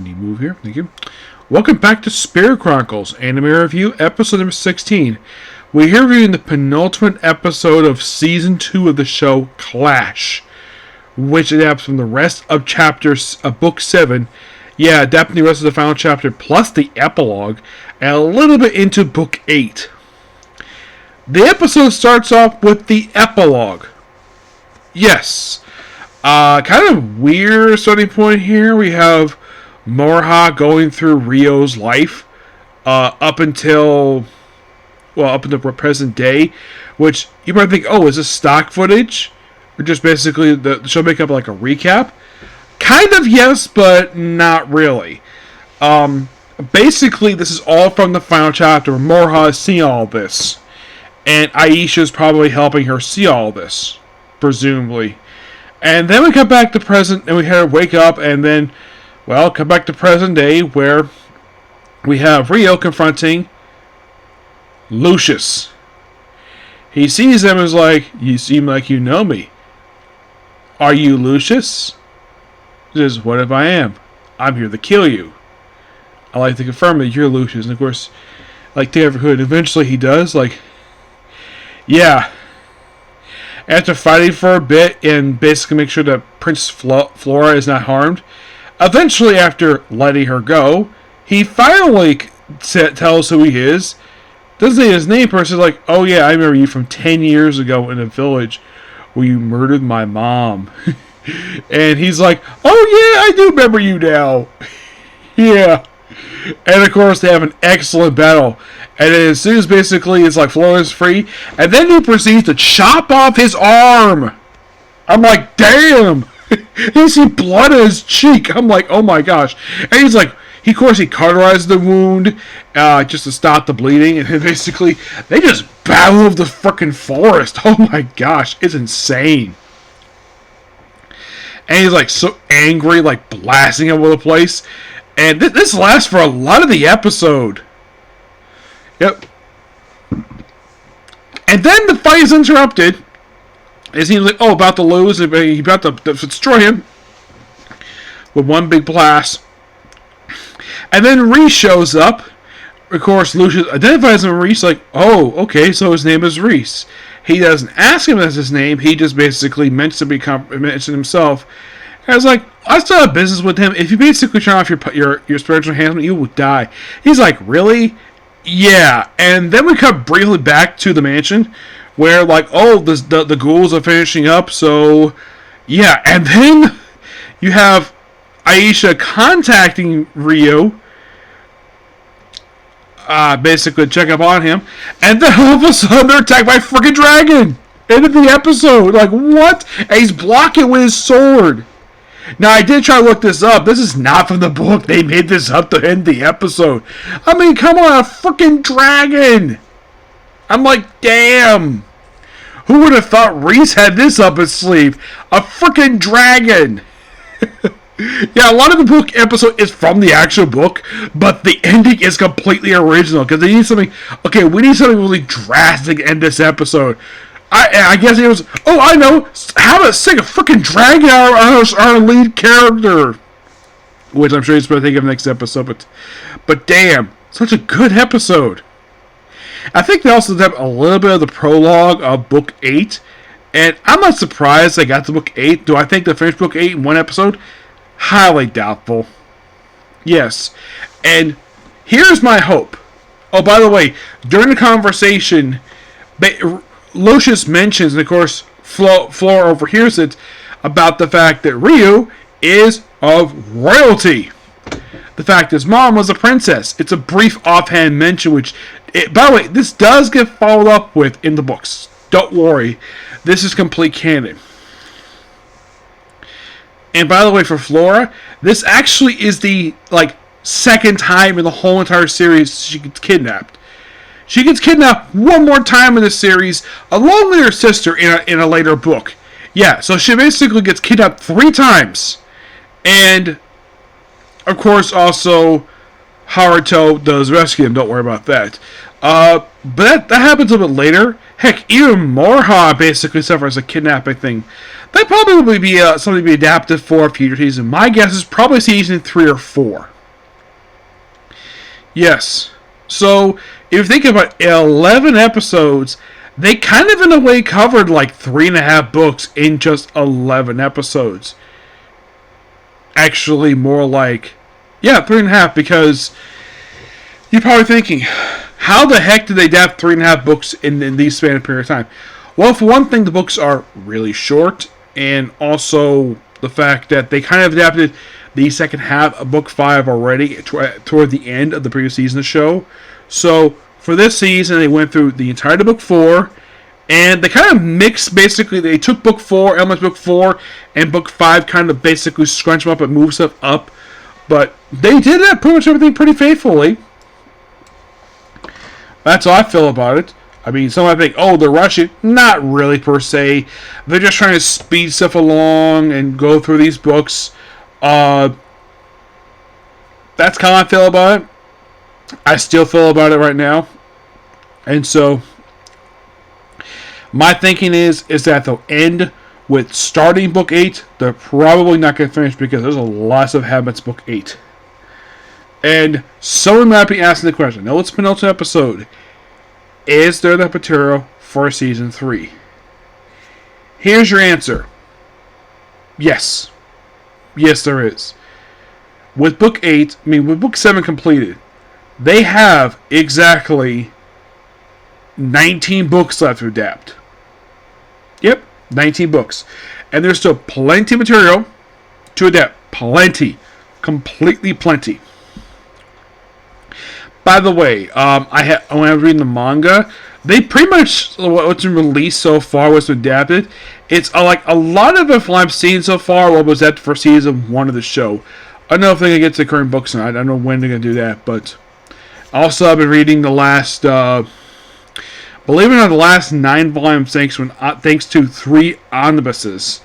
Need to move here. Thank you. Welcome back to Seirei Chronicles, Anime Review, episode number 16. We're here reviewing the penultimate episode of Season 2 of the show Clash, which adapts from the rest of chapters of Book 7. Yeah, adapting the rest of the final chapter, plus the epilogue, and a little bit into Book 8. The episode starts off with the epilogue. Yes. Kind of weird starting point here. We have Moriha going through Ryo's life up until the present day, which you might think, oh, is this stock footage? Or just basically the show make up like a recap? Kind of yes, but not really. Basically, this is all from the final chapter where Moriha is seeing all this. And Aisha is probably helping her see all this, presumably. And then we come back to present, and we have her wake up, and then, well, come back to present day, where we have Ryo confronting Lucius. He sees them and is like, "You seem like you know me. Are you Lucius?" He says, "What if I am? I'm here to kill you. I like to confirm that you're Lucius." And of course, like David Hood, eventually he does, like, yeah. After fighting for a bit and basically make sure that Princess Flora is not harmed, eventually after letting her go, he finally tells who he is. Doesn't say his name, but says like, "Oh yeah, I remember you from 10 years ago in a village where you murdered my mom." And he's like, "Oh yeah, I do remember you now." Yeah. And of course they have an excellent battle. And then as soon as basically it's like Flora's free, and then he proceeds to chop off his arm. I'm like, damn! You see blood on his cheek. I'm like, oh my gosh. And he's like, he cauterized the wound just to stop the bleeding. And then basically they just battle over the frickin' forest. Oh my gosh, it's insane. And he's like so angry, like blasting all over the place. And this lasts for a lot of the episode. Yep. And then the fight is interrupted. It seems like, about to lose. He's about to destroy him with one big blast. And then Reese shows up. Of course, Lucius identifies him as Reese, like, oh, okay, so his name is Reese. He doesn't ask him as his name. He just basically mentioned himself. And I was like, I still have business with him. If you basically turn off your spiritual enhancement, you will die. He's like, really? Yeah. And then we come briefly back to the mansion where, like, oh, the ghouls are finishing up. So, yeah. And then you have Aisha contacting Ryo, basically check up on him. And then all of a sudden they're attacked by a freaking dragon. End of the episode. Like, what? And he's blocking with his sword. Now, I did try to look this up. This is not from the book. They made this up to end the episode. I mean, come on, a freaking dragon! I'm like, damn! Who would have thought Reese had this up his sleeve? A freaking dragon! Yeah, a lot of the book episode is from the actual book, but the ending is completely original, because they need something... Okay, we need something really drastic to end this episode. I guess it was, oh, I know, how about sing a freaking dragon our lead character? Which I'm sure he's going to think of next episode, but damn, such a good episode. I think they also have a little bit of the prologue of Book 8, and I'm not surprised they got to Book 8. Do I think they finished Book 8 in one episode? Highly doubtful. Yes, and here's my hope. Oh, by the way, during the conversation... Lucius mentions, and of course, Flora overhears it, about the fact that Ryo is of royalty. The fact his mom was a princess. It's a brief offhand mention, which, by the way, this does get followed up with in the books. Don't worry. This is complete canon. And by the way, for Flora, this actually is the, second time in the whole entire series she gets kidnapped. She gets kidnapped one more time in the series, along with her sister in a later book. Yeah, so she basically gets kidnapped 3 times. And, of course, also, Haruto does rescue him. Don't worry about that. But that happens a bit later. Heck, even Moriha basically suffers a kidnapping thing. That probably would be something to be adapted for a future season. My guess is probably season 3 or 4. Yes. So, if you think about 11 episodes, they kind of in a way covered like 3.5 books in just 11 episodes. Actually, more like, yeah, 3.5, because you're probably thinking, how the heck did they adapt 3.5 books in these span of period of time? Well, for one thing, the books are really short, and also the fact that they kind of adapted the second half of book 5 already toward the end of the previous season of the show. So for this season, they went through the entire book 4, and they kind of mixed, basically, they took book 4, elements book 4, and book 5 kind of basically scrunch them up and move stuff up. But they did that pretty much everything pretty faithfully. That's how I feel about it. I mean, some might think, oh, they're rushing. Not really, per se. They're just trying to speed stuff along and go through these books. That's kind of how I feel about it. I still feel about it right now. And so, my thinking is that they'll end with starting book 8. They're probably not going to finish because there's a lot of habits book 8. And someone might be asking the question, no, it's penultimate episode. Is there the material for season 3? Here's your answer. Yes. Yes, there is. With book 8, with book 7 completed, they have exactly 19 books left to adapt. Yep, 19 books. And there's still plenty of material to adapt. Plenty. Completely plenty. By the way, when I was reading the manga, they pretty much, what's been released so far, what's been adapted, it's like a lot of it I've seen so far, what was that for season 1 of the show. I don't know if they're going to get to the current books or not. I don't know when they're going to do that, but also I've been reading the last, believe it or not, the last 9 volumes thanks to 3 omnibuses.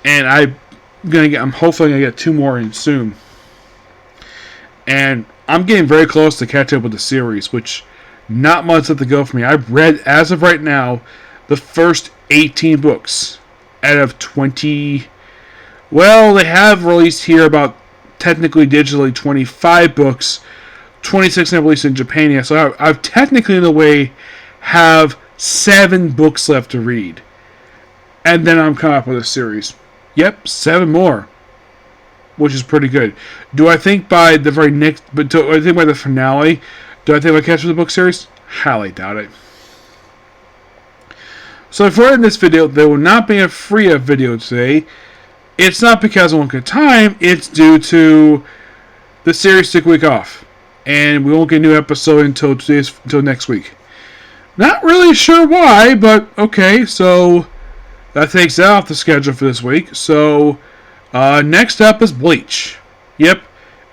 And I'm hopefully going to get 2 more in soon. And I'm getting very close to catch up with the series, which not much left to go for me. I've read, as of right now, the first 18 books out of 20. Well, they have released here about, technically digitally, 25 books. 26 have released in Japan yet. So I've technically, in a way, have 7 books left to read. And then I'm coming up with a series. Yep, 7 more. Which is pretty good. Do I think by the very next... But do I think by the finale... Do I think I'll catch up with the book series? Highly doubt it. So if we're in this video, there will not be a free video today. It's not because I won't get time. It's due to the series took a week off. And we won't get a new episode until next week. Not really sure why, but okay. So that takes that off the schedule for this week. So... next up is Bleach. Yep.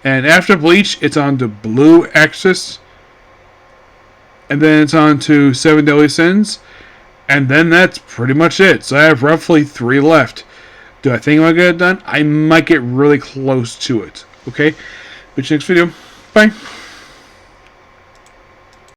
And after Bleach, it's on to Blue Exorcist. And then it's on to 7 Deadly Sins. And then that's pretty much it. So I have roughly 3 left. Do I think I'll get it done? I might get really close to it. Okay? Which next video. Bye.